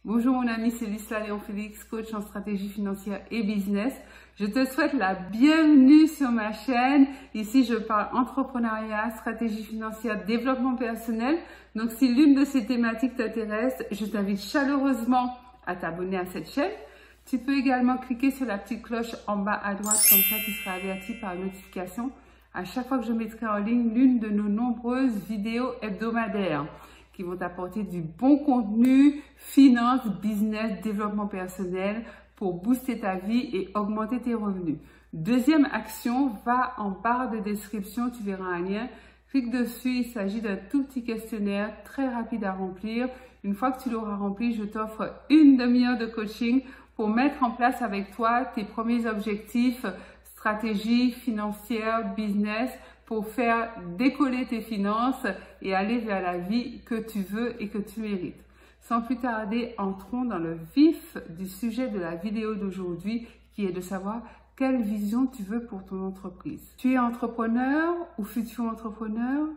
Bonjour mon ami, c'est Lisa Léon Félix, coach en stratégie financière et business. Je te souhaite la bienvenue sur ma chaîne. Ici, je parle entrepreneuriat, stratégie financière, développement personnel. Donc, si l'une de ces thématiques t'intéresse, je t'invite chaleureusement à t'abonner à cette chaîne. Tu peux également cliquer sur la petite cloche en bas à droite, comme ça tu seras averti par notification à chaque fois que je mettrai en ligne l'une de nos nombreuses vidéos hebdomadaires qui vont t'apporter du bon contenu, finance, business, développement personnel pour booster ta vie et augmenter tes revenus. Deuxième action, va en barre de description, tu verras un lien. Clique dessus, il s'agit d'un tout petit questionnaire très rapide à remplir. Une fois que tu l'auras rempli, je t'offre une demi-heure de coaching pour mettre en place avec toi tes premiers objectifs, stratégie financière, business, pour faire décoller tes finances et aller vers la vie que tu veux et que tu mérites. Sans plus tarder, entrons dans le vif du sujet de la vidéo d'aujourd'hui qui est de savoir quelle vision tu veux pour ton entreprise. Tu es entrepreneur ou futur entrepreneur?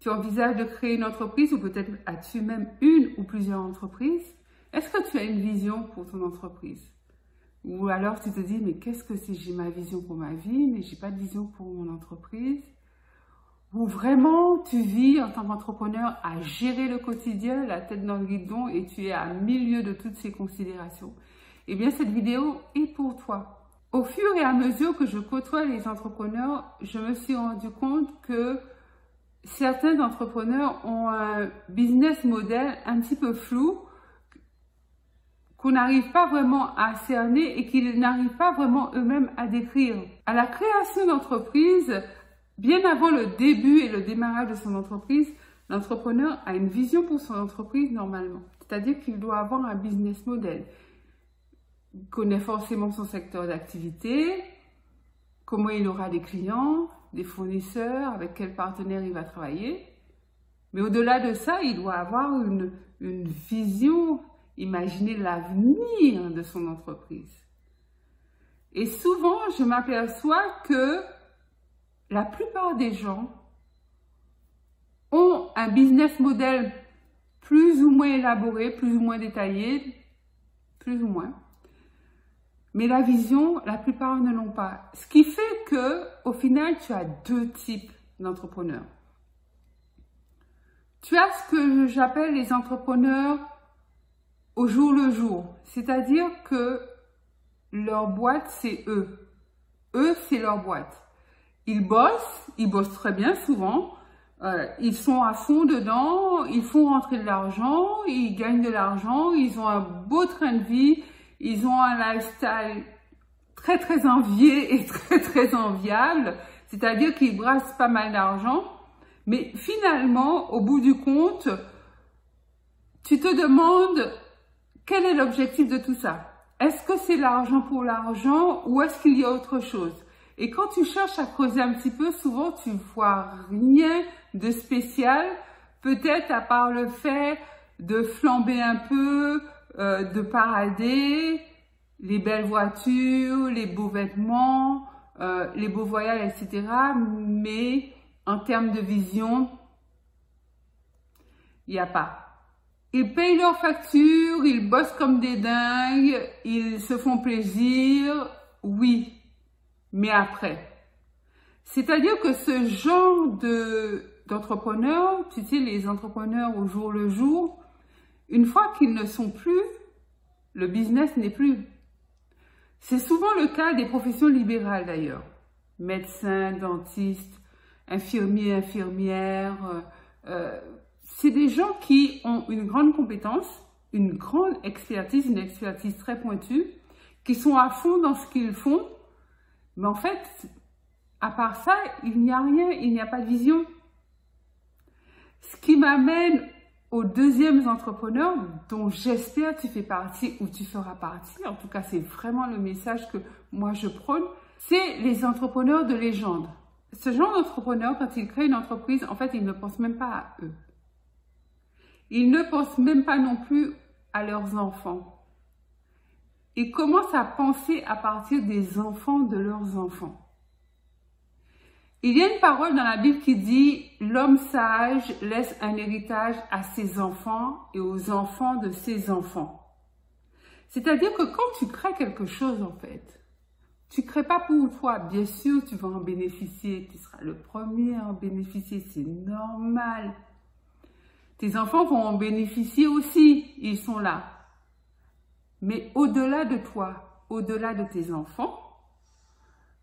Tu envisages de créer une entreprise ou peut-être as-tu même une ou plusieurs entreprises? Est-ce que tu as une vision pour ton entreprise? Ou alors tu te dis, mais qu'est-ce que c'est? J'ai ma vision pour ma vie, mais j'ai pas de vision pour mon entreprise. Ou vraiment tu vis en tant qu'entrepreneur à gérer le quotidien, la tête dans le guidon et tu es à milieu de toutes ces considérations. Eh bien, cette vidéo est pour toi. Au fur et à mesure que je côtoie les entrepreneurs, je me suis rendu compte que certains entrepreneurs ont un business model un petit peu flou, qu'on n'arrive pas vraiment à cerner et qu'ils n'arrivent pas vraiment eux-mêmes à décrire. À la création d'entreprise, bien avant le début et le démarrage de son entreprise, l'entrepreneur a une vision pour son entreprise normalement. C'est-à-dire qu'il doit avoir un business model. Il connaît forcément son secteur d'activité, comment il aura des clients, des fournisseurs, avec quel partenaire il va travailler. Mais au-delà de ça, il doit avoir une vision, imaginer l'avenir de son entreprise. Et souvent, je m'aperçois que la plupart des gens ont un business model plus ou moins élaboré, plus ou moins détaillé, plus ou moins. Mais la vision, la plupart ne l'ont pas. Ce qui fait que, au final, tu as deux types d'entrepreneurs. Tu as ce que j'appelle les entrepreneurs au jour le jour. C'est-à-dire que leur boîte, c'est eux. Eux, c'est leur boîte. Ils bossent très bien souvent, ils sont à fond dedans, ils font rentrer de l'argent, ils gagnent de l'argent, ils ont un beau train de vie, ils ont un lifestyle très très envié et très très enviable, c'est-à-dire qu'ils brassent pas mal d'argent, mais finalement, au bout du compte, tu te demandes quel est l'objectif de tout ça? Est-ce que c'est l'argent pour l'argent ou est-ce qu'il y a autre chose? Et quand tu cherches à creuser un petit peu, souvent tu vois rien de spécial, peut-être à part le fait de flamber un peu, de parader, les belles voitures, les beaux vêtements, les beaux voyages, etc. Mais en termes de vision, il n'y a pas. Ils payent leurs factures, ils bossent comme des dingues, ils se font plaisir, oui. Mais après, c'est-à-dire que ce genre d'entrepreneurs, tu sais, les entrepreneurs au jour le jour, une fois qu'ils ne sont plus, le business n'est plus. C'est souvent le cas des professions libérales d'ailleurs. Médecins, dentistes, infirmiers, infirmières. C'est des gens qui ont une grande compétence, une grande expertise, une expertise très pointue, qui sont à fond dans ce qu'ils font. Mais en fait, à part ça, il n'y a rien, il n'y a pas de vision. Ce qui m'amène aux deuxièmes entrepreneurs dont j'espère tu fais partie ou tu feras partie. En tout cas, c'est vraiment le message que moi je prône. C'est les entrepreneurs de légende. Ce genre d'entrepreneurs, quand ils créent une entreprise, en fait, ils ne pensent même pas à eux. Ils ne pensent même pas non plus à leurs enfants. Ils commencent à penser à partir des enfants de leurs enfants. Il y a une parole dans la Bible qui dit « L'homme sage laisse un héritage à ses enfants et aux enfants de ses enfants ». C'est-à-dire que quand tu crées quelque chose, en fait, tu ne crées pas pour toi. Bien sûr, tu vas en bénéficier. Tu seras le premier à en bénéficier. C'est normal. Tes enfants vont en bénéficier aussi. Ils sont là. Mais au-delà de toi, au-delà de tes enfants,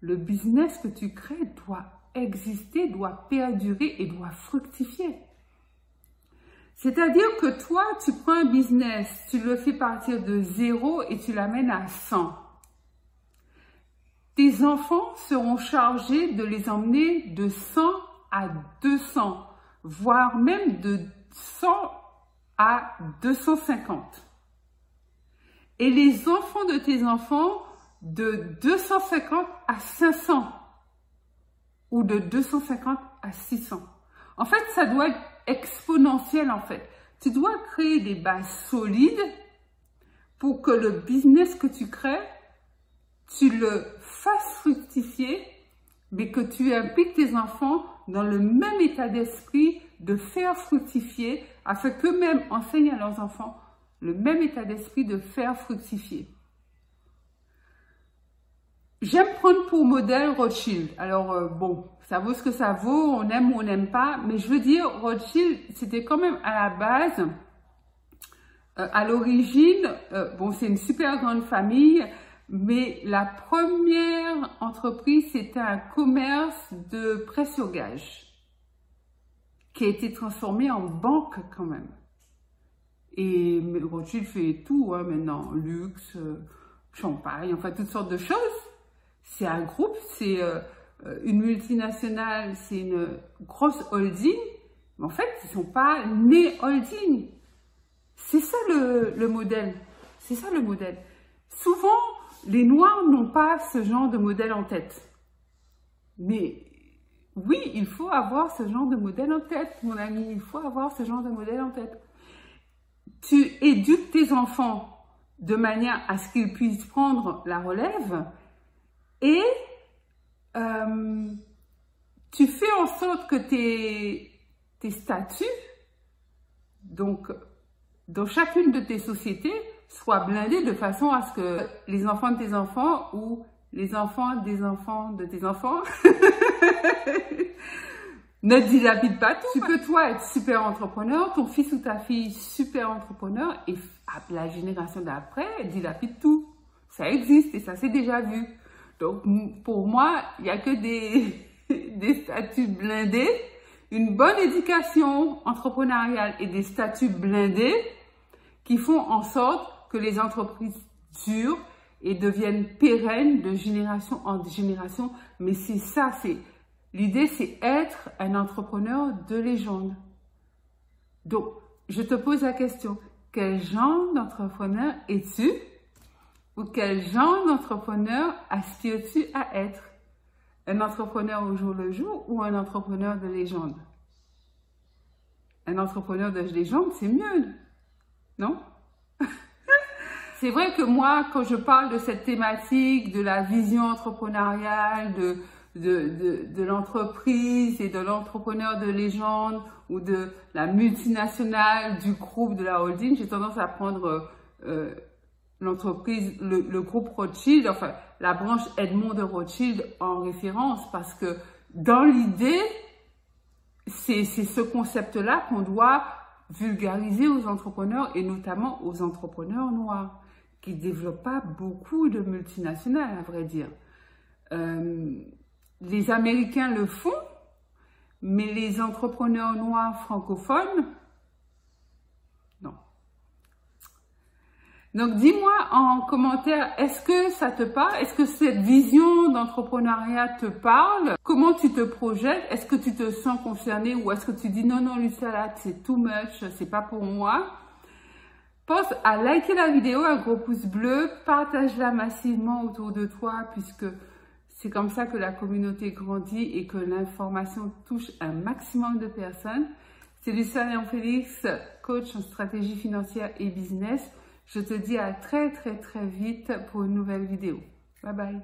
le business que tu crées doit exister, doit perdurer et doit fructifier. C'est-à-dire que toi, tu prends un business, tu le fais partir de 0 et tu l'amènes à 100. Tes enfants seront chargés de les emmener de 100 à 200, voire même de 100 à 250. Et les enfants de tes enfants de 250 à 500 ou de 250 à 600. En fait, ça doit être exponentiel en fait. Tu dois créer des bases solides pour que le business que tu crées, tu le fasses fructifier, mais que tu impliques tes enfants dans le même état d'esprit de faire fructifier, afin qu'eux-mêmes enseignent à leurs enfants le même état d'esprit de faire fructifier. J'aime prendre pour modèle Rothschild. Alors, bon, ça vaut ce que ça vaut, on aime ou on n'aime pas, mais je veux dire, Rothschild, c'était quand même à la base, à l'origine, bon, c'est une super grande famille, mais la première entreprise, c'était un commerce de prêt sur gage, qui a été transformé en banque quand même. Et Rothschild fait tout, hein, maintenant, luxe, champagne, enfin, toutes sortes de choses. C'est un groupe, c'est une multinationale, c'est une grosse holding. Mais en fait, ils ne sont pas nés holding. C'est ça le modèle. C'est ça le modèle. Souvent, les Noirs n'ont pas ce genre de modèle en tête. Mais oui, il faut avoir ce genre de modèle en tête, mon ami. Il faut avoir ce genre de modèle en tête. Tu éduques tes enfants de manière à ce qu'ils puissent prendre la relève. Et tu fais en sorte que tes statuts, donc dans chacune de tes sociétés, soient blindés de façon à ce que les enfants de tes enfants ou les enfants des enfants de tes enfants ne dilapident pas tout. Tu peux toi être super entrepreneur, ton fils ou ta fille super entrepreneur et la génération d'après dilapide tout. Ça existe et ça s'est déjà vu. Donc, pour moi, il n'y a que des statuts blindés, une bonne éducation entrepreneuriale et des statuts blindés qui font en sorte que les entreprises durent et deviennent pérennes de génération en génération. Mais c'est ça, l'idée, c'est être un entrepreneur de légende. Donc, je te pose la question, quel genre d'entrepreneur es-tu? Ou quel genre d'entrepreneur aspires-tu à être? Un entrepreneur au jour le jour ou un entrepreneur de légende? Un entrepreneur de légende, c'est mieux, non? C'est vrai que moi, quand je parle de cette thématique, de la vision entrepreneuriale, de l'entreprise et de l'entrepreneur de légende ou de la multinationale, du groupe, de la holding, j'ai tendance à prendre l'entreprise, le groupe Rothschild, enfin la branche Edmond de Rothschild en référence, parce que dans l'idée, c'est ce concept-là qu'on doit vulgariser aux entrepreneurs et notamment aux entrepreneurs noirs qui ne développent pas beaucoup de multinationales, à vrai dire. Les Américains le font, mais les entrepreneurs noirs francophones, non. Donc, dis-moi en commentaire, est-ce que ça te parle? Est-ce que cette vision d'entrepreneuriat te parle? Comment tu te projettes? Est-ce que tu te sens concerné ou est-ce que tu dis non, non, Lucilla, c'est too much, c'est pas pour moi? Pense à liker la vidéo, un gros pouce bleu, partage-la massivement autour de toi puisque c'est comme ça que la communauté grandit et que l'information touche un maximum de personnes. C'est Lucilla Léon Félix, coach en stratégie financière et business. Je te dis à très vite pour une nouvelle vidéo. Bye bye.